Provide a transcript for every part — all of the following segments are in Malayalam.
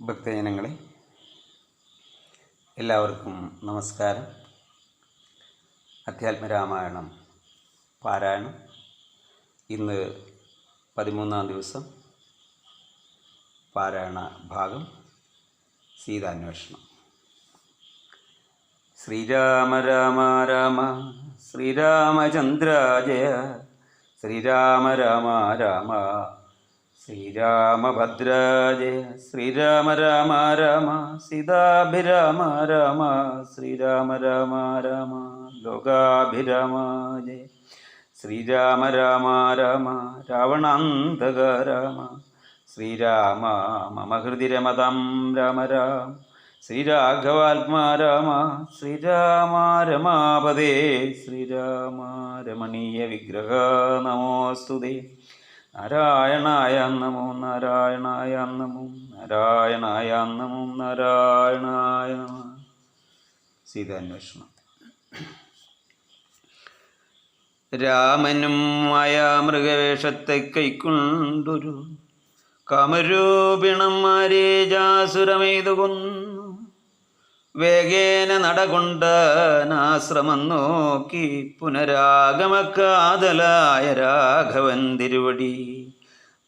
ഭക്തജനങ്ങളെ എല്ലാവർക്കും നമസ്കാരം. അധ്യാത്മരാമായണം പാരായണം ഇന്ന് 13-ാം ദിവസം. പാരായണ ഭാഗം സീതാന്വേഷണം. ശ്രീരാമ രാമ രാമ ശ്രീരാമചന്ദ്ര ജയ ശ്രീരാമ രാമ രാമ ശ്രീരാമഭദ്ര ജയ ശ്രീരാമ രാമ രാമ സീതാഭിരാമ രാമ ശ്രീരാമ രാമ രാമ ലോകാഭിരാമ ജയ ശ്രീരാമ രാമ രാമ രാവണാന്തക രാമ ശ്രീരാമ മമ ഹൃദി രമതാം രാമ രാമ ശ്രീരാഘവാത്മാ രാമ ശ്രീരാമ രമാപദേ ശ്രീരാമ രമണീയ വിഗ്രഹ നമോസ്തുതേ. നാരായണായ നമോ നാരായണായ നമോ നാരായണായ നമോ നാരായണായ നമ. സീതാന്വേഷണം. രാമനും മായാമൃഗവേഷത്തെ കൈക്കൊണ്ടൊരു കാമരൂപിണം മാരീചാസുരമെയ്തു കൊന്നു. വേഗേന നടകൊണ്ടാനാശ്രമം നോക്കി പുനരാഗമക്കാതലായ രാഘവൻ തിരുവടി.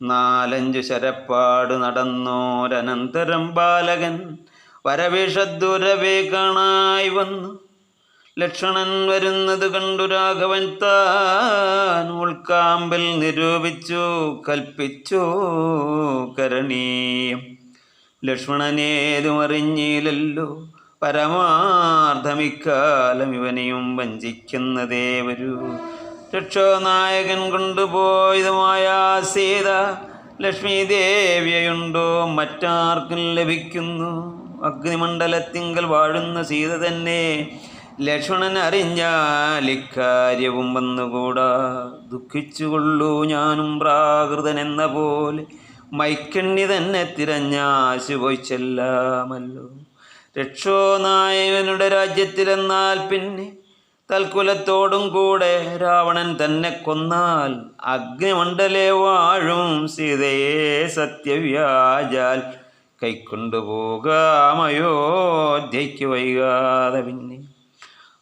4-5 ശരപ്പാടു നടന്നോരനന്തരം ബാലകൻ വരവേഷദൂരവേ കാണായി വന്നു. ലക്ഷ്മണൻ വരുന്നത് കണ്ടു രാഘവൻ താൻ ഉൾക്കാമ്പിൽ നിരൂപിച്ചു കൽപ്പിച്ചു കരണീയം. ലക്ഷ്മണനേതും അറിഞ്ഞില്ലല്ലോ പരമാർത്ഥമിക്കാലം ഇവനെയും വഞ്ചിക്കുന്നതേ വരൂ. രക്ഷോനായകൻ കൊണ്ടുപോയതുമായ സീത ലക്ഷ്മി ദേവിയുണ്ടോ മറ്റാർക്കും ലഭിക്കുന്നു? അഗ്നിമണ്ഡലത്തിങ്കൽ വാഴുന്ന സീത തന്നെ ലക്ഷ്മണൻ അറിഞ്ഞാൽ ഇക്കാര്യവും വന്നുകൂടാ. ദുഃഖിച്ചുകൊള്ളൂ ഞാനും പ്രാകൃതൻ എന്ന പോലെ മൈക്കണ്ണി തന്നെ തിരഞ്ഞാശു പോയി ചെല്ലാമല്ലോ. രക്ഷോനായകനുടെ രാജ്യത്തിലെന്നാൽ പിന്നെ തൽക്കുലത്തോടും കൂടെ രാവണൻ തന്നെ കൊന്നാൽ അഗ്നിമണ്ഡലേ വാഴും സീതയെ സത്യവ്യാജാൽ കൈക്കൊണ്ടുപോകാമയോധ്യയ്ക്ക് വൈകാതെ. പിന്നെ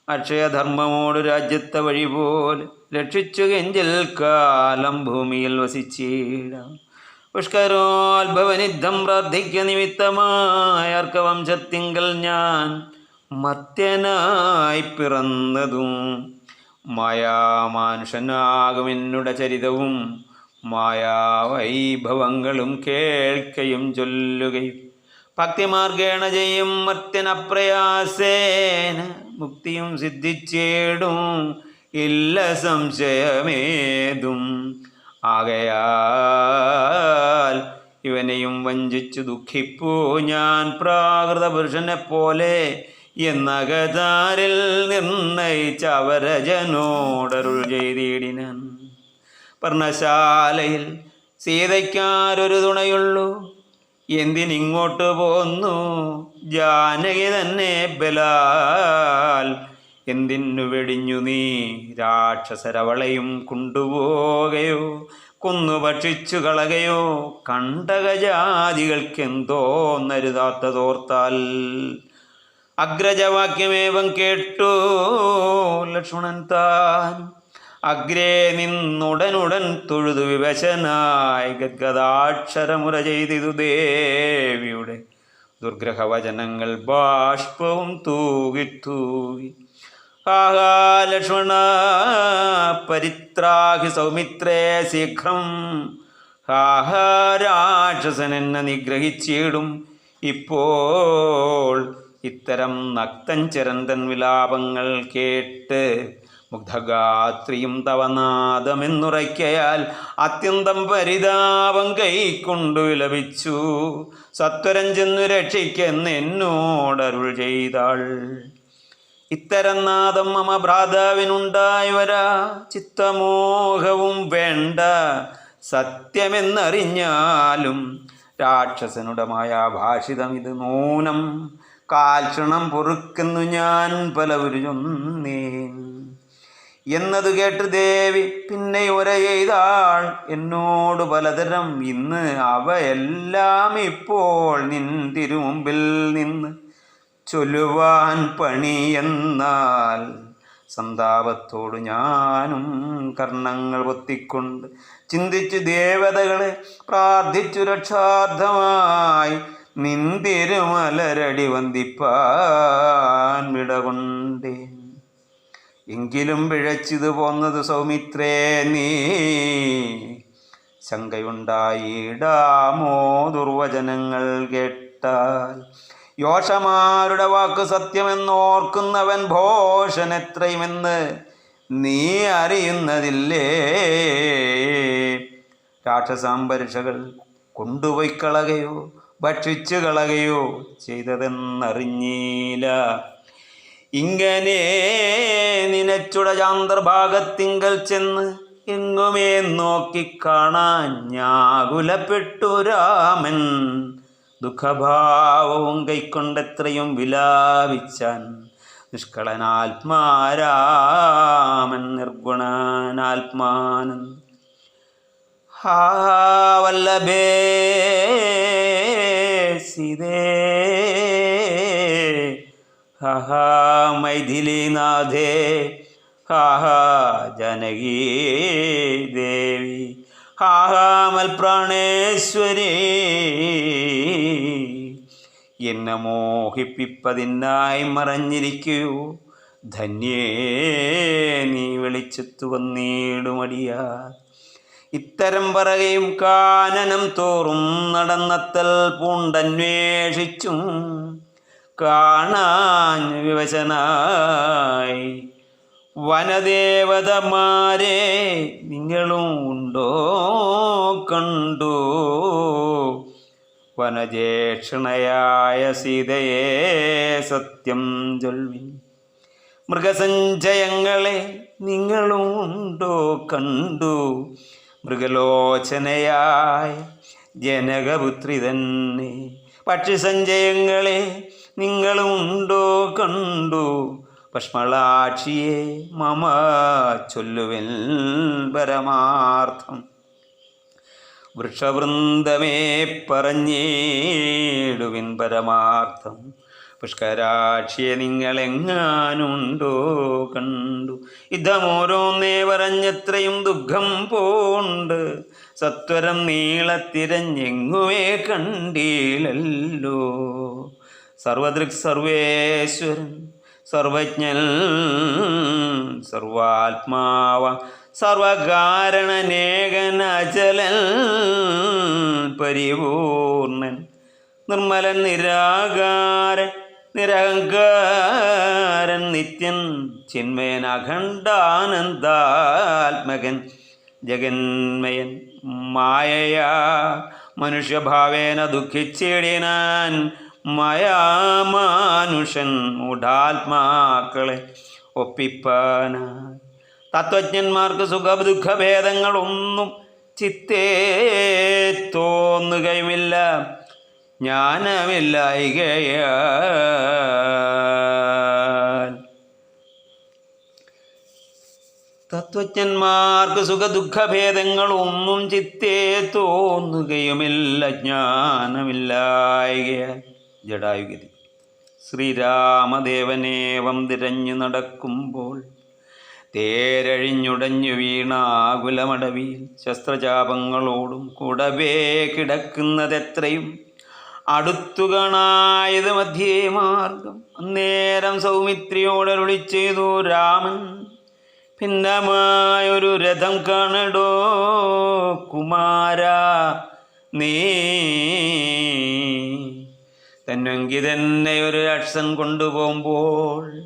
അക്ഷയധർമ്മമോട് രാജ്യത്തെ വഴി പോലെ രക്ഷിച്ചു കെഞ്ചിൽ കാലം ഭൂമിയിൽ വസിച്ചിടാം. പുഷ്കരോത്ഭവനിദ്ധം പ്രാർത്ഥിക്ക നിമിത്തമായ അർക്കവംശത്തിങ്കൽ ഞാൻ മർത്യനായി പിറന്നതും മായാമാനുഷനാകും എന്നുടെ ചരിതവും മായാവൈഭവങ്ങളും കേൾക്കയും ചൊല്ലുകയും ഭക്തിമാർഗേണ ചെയ്യും മർത്യനപ്രയാസേന മുക്തിയും സിദ്ധിച്ചേടും ഇല്ല സംശയമേതും. ആകയാൽ ഇവനെയും വഞ്ചിച്ചു ദുഃഖിപ്പൂ ഞാൻ പ്രാകൃത പുരുഷനെ പോലെ എന്നകതാരിൽ നിർണയിച്ച അവരജനോടരുൾ ചെയ്തിടിനാൻ. പർണശാലയിൽ സീതയ്ക്കാരൊരു തുണയുള്ളൂ, എന്തിനിങ്ങോട്ട് പോന്നു ജാനകി തന്നെ ബലാൽ. എന്തിനു വെടിഞ്ഞു നീ രാക്ഷസരവളയും കൊണ്ടുപോകയോ കൊന്നു ഭക്ഷിച്ചു കളകയോ? കണ്ടകജാതികൾക്കെന്തോന്നരുതാത്തതോർത്താൽ. അഗ്രജവാക്യമേവം കേട്ടു ലക്ഷ്മണൻ താൻ അഗ്രേ നിന്നുടനുടൻ തൊഴുതു വിവശനായി ഗദ്ഗദാക്ഷരമുറ ചെയ്തിതു ദേവിയുടെ ദുർഗ്രഹവചനങ്ങൾ ബാഷ്പവും തൂകി. ആഹാ ലക്ഷ്മണ പരിത്രാഹി സൗമിത്രേ ശീഘ്രം. ആഹാ രാക്ഷസനെന്നെ നിഗ്രഹിച്ചിടും ഇപ്പോൾ. ഇത്തരം നക്തഞ്ചരന്തൻ വിലാപങ്ങൾ കേട്ട് മുഗ്ധഗാത്രിയും തവനാദമെന്നുറയ്ക്കയാൽ അത്യന്തം പരിതാപം കൈക്കൊണ്ടു വിലപിച്ചു. സത്വരം ചെന്നു രക്ഷിക്കെന്നോടരുൾ ചെയ്താൾ. ഇത്തരം നാദം മമ ഭ്രാതാവിനുണ്ടായി വരാ ചിത്തമോഹവും വേണ്ട. സത്യമെന്നറിഞ്ഞാലും രാക്ഷസനുടമായ ഭാഷിതം ഇത് നൂനം. കാൽക്ഷണം പൊറുക്കുന്നു ഞാൻ പലവരു ചൊന്നേൻ. എന്നത് കേട്ട് ദേവി പിന്നെ ഉര ചെയ്താൾ എന്നോട് പലതരം. ഇന്ന് അവയെല്ലാം ഇപ്പോൾ നിൻ തിരുമുമ്പിൽ നിന്ന് ചൊല്ലുവാൻ പണി. എന്നാൽ സന്താപത്തോട് ഞാനും കർണങ്ങൾ പൊത്തിക്കൊണ്ട് ചിന്തിച്ചു ദേവതകളെ പ്രാർത്ഥിച്ചു രക്ഷാർത്ഥമായി നിൻ തിരുമലരടി വന്ദിപ്പാൻ വിടകൊണ്ടേൻ. എങ്കിലും പിഴച്ചിതു പോന്നത് സൗമിത്രേ നീ ശങ്കയുണ്ടായിടാമോ ദുർവചനങ്ങൾ കേട്ടാൽ. യോഷമാരുടെ വാക്ക് സത്യമെന്നോർക്കുന്നവൻ ഭോഷൻ എത്രയുമെന്ന് നീ അറിയുന്നതില്ലേ. രാക്ഷസാംബരിഷകൾ കൊണ്ടുപോയി കളകയോ ഭക്ഷിച്ചു കളകയോ ചെയ്തതെന്നറിഞ്ഞീല. ഇങ്ങനെ നിനച്ചുട ചാന്തർഭാഗത്തിങ്കൽ ചെന്ന് എങ്ങുമേ നോക്കിക്കാണാൻ ഞാകുലപ്പെട്ടു രാമൻ. ദുഃഖഭാവവും കൈക്കൊണ്ടെത്രയും വിലാപിച്ചാൻ നിഷ്കളനാത്മാരാമൻ നിർഗുണനാത്മാനന്ദ. ഹാ വല്ലഭേ സീതേ, ഹാ മൈഥിലീനാഥേ, ഹാ ജാനകീ ദേവി, ഹാ മൽപ്രാണേശ്വരി. എന്നെ മോഹിപ്പിപ്പതിനായി മറഞ്ഞിരിക്കൂ ധന്യേ നീ വെളിച്ചത്തു വന്നിടുമടിയാ. ഇത്തരം പറകയും കാനനം തോറും നടന്നത്തൽ പൂണ്ടന്വേഷിച്ചും കാണാൻ വിവശനായി. വനദേവതമാരെ നിങ്ങളും ഉണ്ടോ കണ്ടു. വനജേക്ഷണയായ സീതയെ സത്യം ചൊൽവിൻ. മൃഗസഞ്ചയങ്ങളെ നിങ്ങളും ഉണ്ടോ കണ്ടു. മൃഗലോചനയായ ജനകപുത്രി തന്നെ. പക്ഷിസഞ്ചയങ്ങളെ നിങ്ങളും ഉണ്ടോ കണ്ടു. പശ്മളാക്ഷിയെ മമ ചൊല്ലുവിൻ പരമാർത്ഥം. വൃക്ഷവൃന്ദമേ പറഞ്ഞിടുവിൻ പരമാർത്ഥം. പുഷ്കരാക്ഷിയെ നിങ്ങളെങ്ങാനുണ്ടോ കണ്ടു. യുദ്ധമോരോന്നേ പറഞ്ഞെത്രയും ദുഃഖം പോണ്ട്. സത്വരം നീളത്തിരഞ്ഞെങ്ങുമേ കണ്ടീലല്ലോ. സർവദൃക് സർവേശ്വരൻ സർവജ്ഞൻ സർവാത്മാവ സർവകാരണനേകൻ അചലൻ പരിപൂർണൻ നിർമ്മലൻ നിരാകാരൻ നിരഹങ്കാരൻ നിത്യൻ ചിന്മയൻ അഖണ്ഡാനന്ദാത്മകൻ ജഗന്മയൻ മായയാ മനുഷ്യഭാവേന ദുഃഖിച്ചിടിനാൻ മയാമാനുഷൻ മൂഢാത്മാക്കളെ ഒപ്പിപ്പാനായി. തത്വജ്ഞന്മാർക്ക് സുഖദുഃഖഭേദങ്ങളൊന്നും ചിത്തേ തോന്നുകയുമില്ല ജ്ഞാനമില്ലായികയാൽ. തത്വജ്ഞന്മാർക്ക് സുഖദുഃഖഭേദങ്ങളൊന്നും ചിത്തേ തോന്നുകയുമില്ല ജ്ഞാനമില്ലായികയാൽ. ജടായുഗതി. ശ്രീരാമദേവനേവം തിരഞ്ഞു നടക്കുമ്പോൾ തേരഴിഞ്ഞുടഞ്ഞു വീണാകുലമടവിയിൽ ശസ്ത്രചാപങ്ങളോടും കൂടവേ കിടക്കുന്നതെത്രയും അടുത്തു കാണായത് മധ്യേ മാർഗം. അന്നേരം സൗമിത്രിയോടരുളി ചെയ്തു രാമൻ, ഭിന്നമായൊരു രഥം കാണടോ കുമാര. നീ തന്നെങ്കിൽ തന്നെ ഒരു രാക്ഷസൻ കൊണ്ടുപോകുമ്പോൾ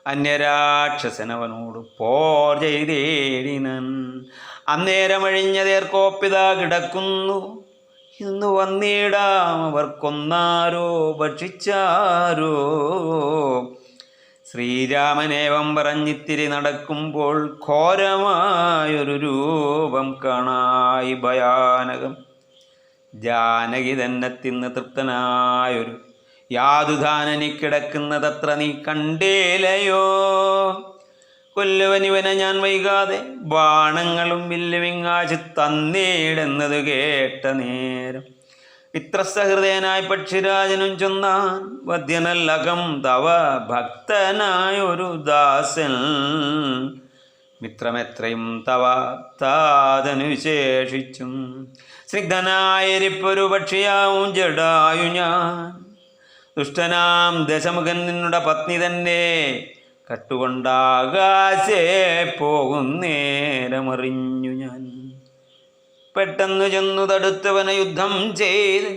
അന്യരാക്ഷസനവനോട് പോർ ചെയ്തേടിനൻ. അന്നേരം അഴിഞ്ഞതേർക്കോപ്പിത കിടക്കുന്നു. ഇന്ന് വന്നിടാം അവർക്കൊന്നാരോ ഭക്ഷിച്ചാരോ. ശ്രീരാമനേവം പറഞ്ഞിത്തിരി നടക്കുമ്പോൾ ഘോരമായൊരു രൂപം കാണായി ഭയാനകം. ജാനകി തന്നെ തിന്ന് തൃപ്തനായൊരു യാതുധാനനി കിടക്കുന്നതത്ര നീ കണ്ടേലയോ. കൊല്ലുവനിവനെ ഞാൻ വൈകാതെ ബാണങ്ങളും വില്ലുവിങ്ങാച്ച് തന്നീടെന്നത് കേട്ട നേരം വിത്രസ്തഹൃദയനായ പക്ഷിരാജനും ചൊന്നാൻ വദ്യനല്ലകം തവ ഭക്തനായൊരു ദാസൻ മിത്രമെത്രയും തവ താതനു വിശേഷിച്ചും സ്നിഗ്ധനായിരിപ്പൊരു പക്ഷിയാവും ജഡായു ഞാൻ ദുഷ്ടനാം ദശമുഖൻ നിന്നുടെ പത്നി തന്നെ കട്ടുകൊണ്ടാകാശേ പോകുന്നേരമറിഞ്ഞു ഞാൻ പെട്ടെന്ന് ചെന്നു തടുത്തവനെ യുദ്ധം ചെയ്ത്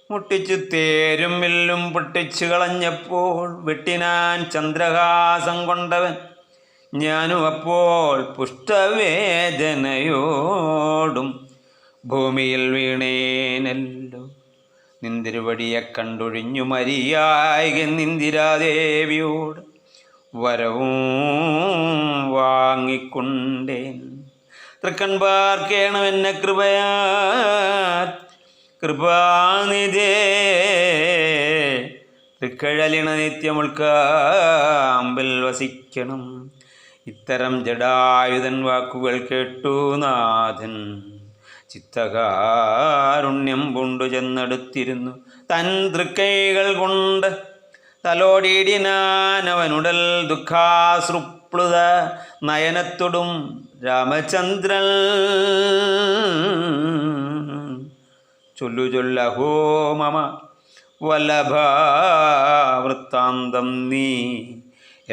മുട്ടിച്ചു തേരും വില്ലും പൊട്ടിച്ചു കളഞ്ഞപ്പോൾ വെട്ടിനാൻ ചന്ദ്രഹാസം കൊണ്ടവൻ ഞാനും അപ്പോൾ പുഷ്ടവേദനയോടും ഭൂമിയിൽ വീണേനല്ലോ നിന്തിരുവടിയെ കണ്ടൊഴിഞ്ഞു മരിയായ നിന്ദിരാദേവിയോട് വരവും വാങ്ങിക്കൊണ്ടേൻ തൃക്കൺ പാർക്കേണമെന്നെ കൃപാനിധേ തൃക്കഴലിണ നിത്യമുൾക്കാമ്പിൽ വസിക്കണം. ഇത്തരം ജഡായുധൻ വാക്കുകൾ കേട്ടു നാഥൻ ചിത്തകാരുണ്യം കൊണ്ടു ചെന്നെടുത്തിരുന്നു തൻ തൃക്കൈകൾ കൊണ്ട് തലോടിയിടിനാനവനുടൽ ദുഃഖാശ്രുപ്ലുത നയനത്തൊടും രാമചന്ദ്രൻ ചൊല്ലഹോ മമ വല്ലഭാവൃത്താന്തം നീ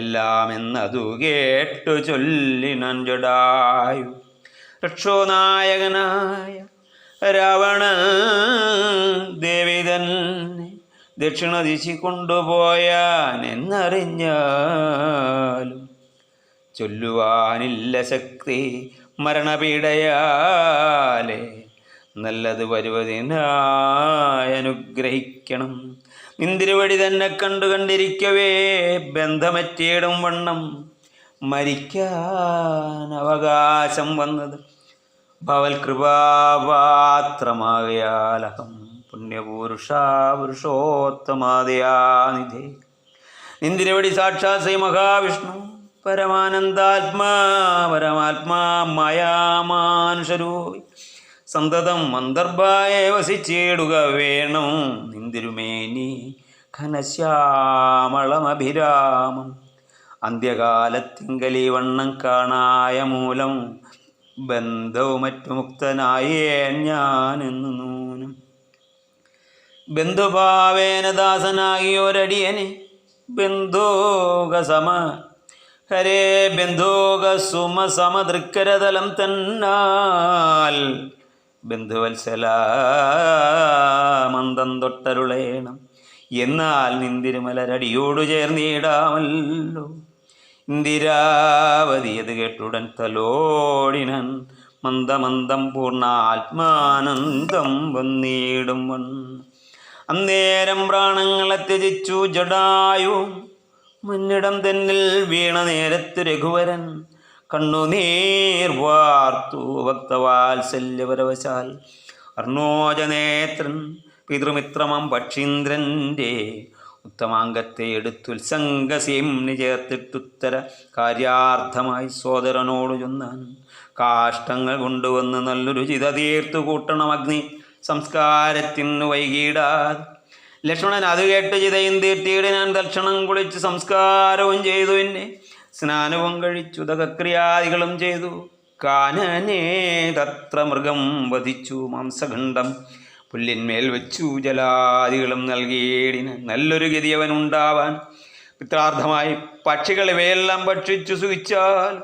എല്ലാം എന്നതു കേട്ടു ചൊല്ലിനൻ ജഡായു രക്ഷോനായകനായ രാവണൻ ദേവി തന്നെ ദക്ഷിണ ദിശി കൊണ്ടുപോയാൻ എന്നറിഞ്ഞാലും ചൊല്ലുവാനില്ല ശക്തി മരണപീഡയാലേ നല്ലത് വരുവതിനായി അനുഗ്രഹിക്കണം. നിന്തിരുവടി തന്നെ കണ്ടിരിക്കവേ ബന്ധമറ്റിയിടും വണ്ണം മരിക്കാൻ അവകാശം വന്നത് ഭവൽ കൃപാപാത്രമാകയാലഹം പുണ്യപുരുഷോത്തമാദയാനിധേ. നിന്തിരുവടി സാക്ഷാത് ശ്രീ മഹാവിഷ്ണു പരമാനന്ദാത്മാ മായാമാനുഷരൂപി സന്തതം അന്തർഭായെ വസിച്ചിടുക വേണം. നിന്തിരുമേനി ഘനശ്യാമളമഭിരാമം അന്ത്യകാലത്തിങ്കലീ വണ്ണം കാണായ മൂലം ബന്ധവും മറ്റു മുക്തനായേ ഞാനെന്നു നൂനം. ബന്ധുഭാവേന ദാസനാകിയോരടിയനെ ബന്ധോകസമ ഹരേ ബന്ധോകസുമ സമദൃക്കരതലം തന്നാൽ ബന്ധുവത്സല മന്ദം തൊട്ടരുളേണം. എന്നാൽ നിന്തിരുമലരടിയോടു ചേർന്നിടാമല്ലോ. ഇന്ദിരാവതി അത് കേട്ടുടൻ തലോടിനൻ മന്ദമന്ദം പൂർണ്ണാത്മാനന്ദം വന്നിടും അന്നേരം പ്രാണങ്ങളെ ത്യജിച്ചു ജഡായു മുന്നിടം തന്നിൽ വീണ നേരത്ത് രഘുവരൻ കണ്ണുനീർ വാർത്തു ഭക്തവാത്സല്യപരവശാൽ അർണോജനേത്രൻ പിതൃമിത്രമം പക്ഷീന്ദ്രൻ്റെ ഉത്തമാംഗത്തെ എടുത്തുത്സംഗസീംനി ചേർത്തിട്ടുത്തര കാര്യാർത്ഥമായി സോദരനോട് ചൊന്നാൻ കാഷ്ടങ്ങൾ കൊണ്ടുവന്ന് നല്ലൊരു ചിത തീർത്തു കൂട്ടണം അഗ്നി സംസ്കാരത്തിനു വൈകിടാതെ. ലക്ഷ്മണൻ അത് കേട്ട് ചിതയും തീർത്തിയിട്ട് ഞാൻ തൽക്ഷണം കുളിച്ച് സംസ്കാരവും ചെയ്തു. എന്നെ സ്നാനവും കഴിച്ചു ദഹക്രിയാദികളും ചെയ്തു. കാനനേ തത്ര മൃഗം വധിച്ചു മാംസഖണ്ഡം പുല്ലിന്മേൽ വെച്ചു ജലാദികളും നൽകിയിടിന് നല്ലൊരു ഗതി അവനുണ്ടാവാൻ. പിത്രാർത്ഥമായി പക്ഷികൾ ഇവയെല്ലാം ഭക്ഷിച്ചു സുഖിച്ചാൽ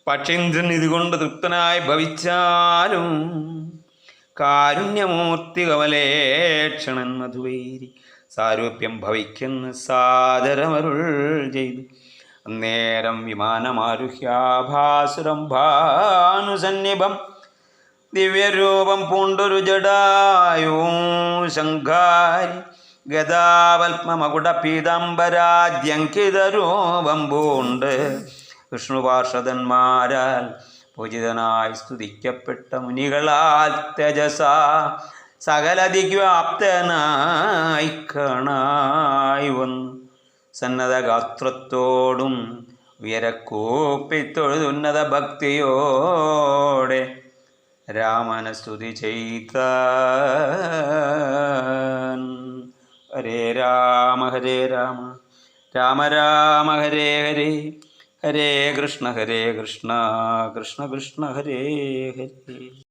പക്ഷീന്ദ്രൻ ഇതുകൊണ്ട് തൃപ്തനായി ഭവിച്ചാലും കാരുണ്യമൂർത്തി കമലേക്ഷണൻ മധുവൈരി സാരൂപ്യം ഭവിക്കുന്ന സാദരമരുൾ ചെയ്തു. അന്നേരം വിമാനമാരുഹ്യാഭാസുരം ഭാനുസന്നിഭം ദിവ്യരൂപം പൂണ്ടൊരു ജഡായൂ ശങ്കാരി ഗദാവൽമകുട പീതാംബരാദ്യങ്കിതരൂപം പൂണ്ട് വിഷ്ണുപാർഷദന്മാരാൽ പൂജിതനായി സ്തുതിക്കപ്പെട്ട മുനികളാൽ തേജസ സകലദിഗ്വ്യാപ്തനായി കാണായി വന്നു. സന്നദ്ധഗാത്രത്തോടും വിരക്കൂപ്പിത്തൊഴുതുന്നത ഭക്തിയോടെ രാമന സ്തുതി ചെയ്ത. ഹരേ രാമ രാമ രാമ ഹരേ ഹരേ, ഹരേ കൃഷ്ണ കൃഷ്ണ കൃഷ്ണ ഹരേ ഹരേ.